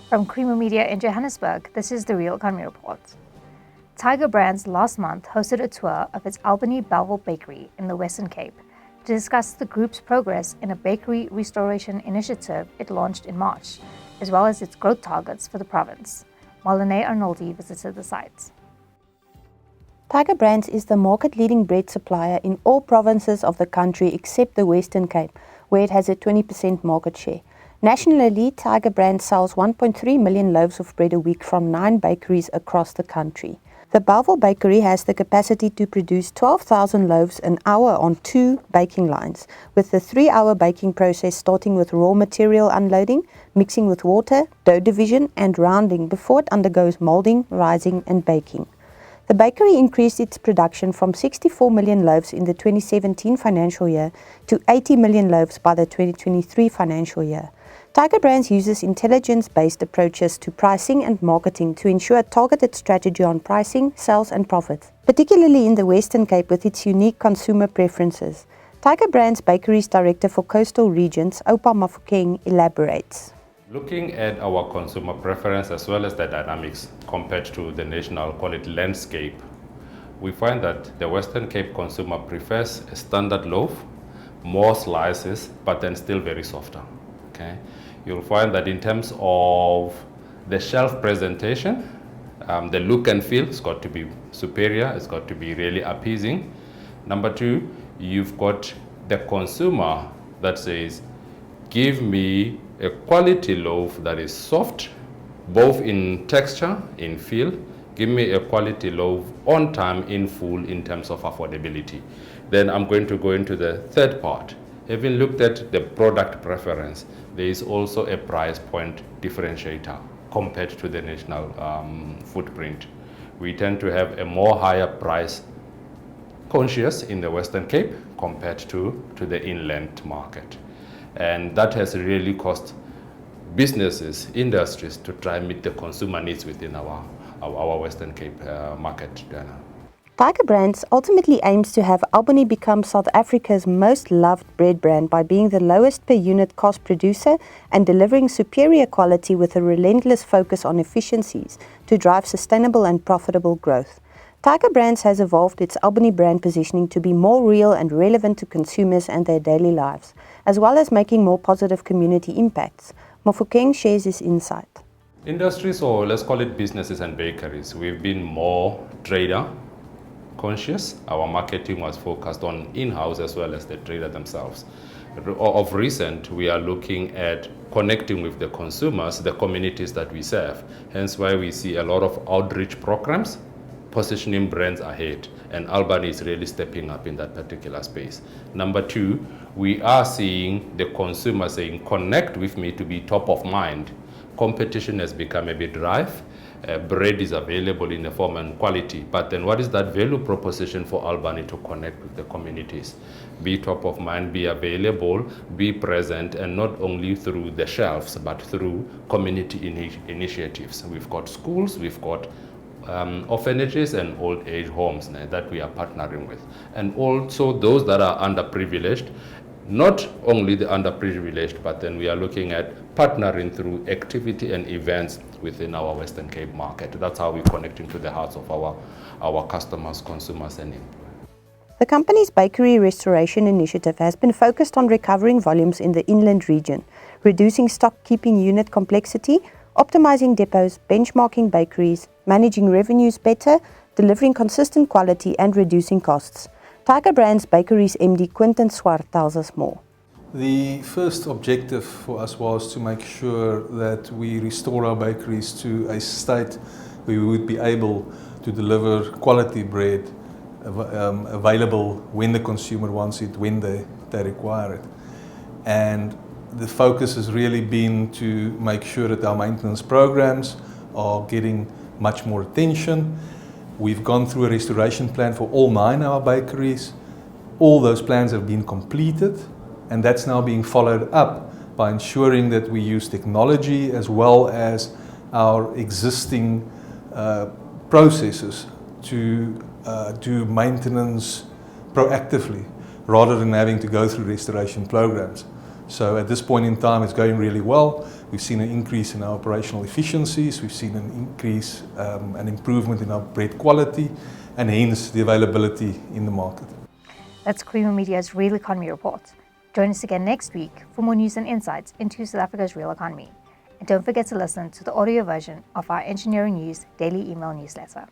From Creamer Media in Johannesburg, this is the Real Economy Report. Tiger Brands last month hosted a tour of its Albany Belville bakery in the Western Cape to discuss the group's progress in a bakery restoration initiative it launched in March, as well as its growth targets for the province. Marlene Arnoldi visited the site. Tiger Brands is the market-leading bread supplier in all provinces of the country except the Western Cape, where it has a 20% market share. Nationally, Tiger Brands sells 1.3 million loaves of bread a week from 9 bakeries across the country. The Belville bakery has the capacity to produce 12,000 loaves an hour on 2 baking lines, with the 3-hour baking process starting with raw material unloading, mixing with water, dough division and rounding before it undergoes molding, rising and baking. The bakery increased its production from 64 million loaves in the 2017 financial year to 80 million loaves by the 2023 financial year. Tiger Brands uses intelligence-based approaches to pricing and marketing to ensure a targeted strategy on pricing, sales and profits, particularly in the Western Cape with its unique consumer preferences. Tiger Brands Bakeries Director for Coastal Regions, Oupa Mafokeng, elaborates. Looking at our consumer preference as well as the dynamics compared to the national, call it landscape, we find that the Western Cape consumer prefers a standard loaf, more slices, but then still very softer. Okay? You'll find that in terms of the shelf presentation, the look and feel has got to be superior, it's got to be really appeasing. Number 2, you've got the consumer that says, give me a quality loaf that is soft, both in texture, in feel. Give me a quality loaf on time, in full, in terms of affordability. Then I'm going to go into the third part. Having looked at the product preference, there is also a price point differentiator compared to the national footprint. We tend to have a more higher price conscious in the Western Cape compared to the inland market. And that has really cost businesses, industries to try and meet the consumer needs within our Western Cape market. Tiger Brands ultimately aims to have Albany become South Africa's most loved bread brand by being the lowest per unit cost producer and delivering superior quality with a relentless focus on efficiencies to drive sustainable and profitable growth. Tiger Brands has evolved its Albany brand positioning to be more real and relevant to consumers and their daily lives, as well as making more positive community impacts. Mofokeng shares his insight. Industries, or let's call it businesses and bakeries, we've been more trader conscious. Our marketing was focused on in-house as well as the trader themselves. Of recent, we are looking at connecting with the consumers, the communities that we serve. Hence why we see a lot of outreach programs, positioning brands ahead, and Albany is really stepping up in that particular space. Number 2, we are seeing the consumer saying, connect with me to be top of mind. Competition has become a bit rife. Bread is available in the form and quality, but then what is that value proposition for Albany to connect with the communities? Be top of mind, be available, be present, and not only through the shelves, but through community initiatives. We've got schools, we've got orphanages and old age homes that we are partnering with. And also those that are underprivileged, not only the underprivileged, but then we are looking at partnering through activity and events within our Western Cape market. That's how we're connecting to the hearts of our customers, consumers and employees. The company's bakery restoration initiative has been focused on recovering volumes in the inland region, reducing stock-keeping unit complexity, optimizing depots, benchmarking bakeries, managing revenues better, delivering consistent quality and reducing costs. Tiger Brands Bakeries MD Quinton Swart tells us more. The first objective for us was to make sure that we restore our bakeries to a state where we would be able to deliver quality bread available when the consumer wants it, when they require it. And the focus has really been to make sure that our maintenance programs are getting much more attention. We've gone through a restoration plan for all 9 of our bakeries. All those plans have been completed, and that's now being followed up by ensuring that we use technology as well as our existing processes to do maintenance proactively rather than having to go through restoration programs. So at this point in time, it's going really well. We've seen an increase in our operational efficiencies. We've seen an increase, an improvement in our bread quality, and hence the availability in the market. That's Creamer Media's Real Economy Report. Join us again next week for more news and insights into South Africa's real economy. And don't forget to listen to the audio version of our Engineering News daily email newsletter.